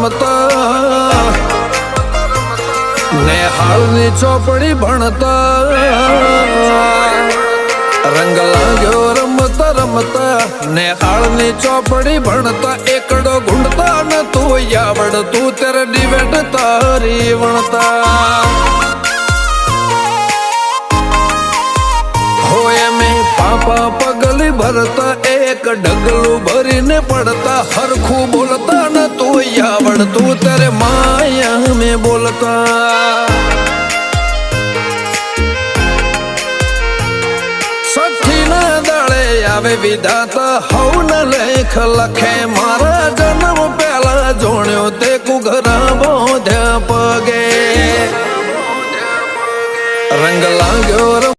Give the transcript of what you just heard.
રમતા નેહાળની ચોપડી ભણતા રંગ લાગ્યો રમતા રમતા નેહાળની ચોપડી ભણતા એકડો ગુંડતા ન તું આવડતું ત્યારે ડિવેટ તારી વણતા હોય મેં પાપા પગલી ભરતા એક ડગલું ભરીને પડતા હરખું બોલતા ન તું આવડતું ત્યારે માયા મેં બોલતા આવે વિધાતા હવન લેખ લખે મારા જન્મ પહેલા જોણ્યો તે કુઘરા બોધ્યા પગે રંગ લાગ્યો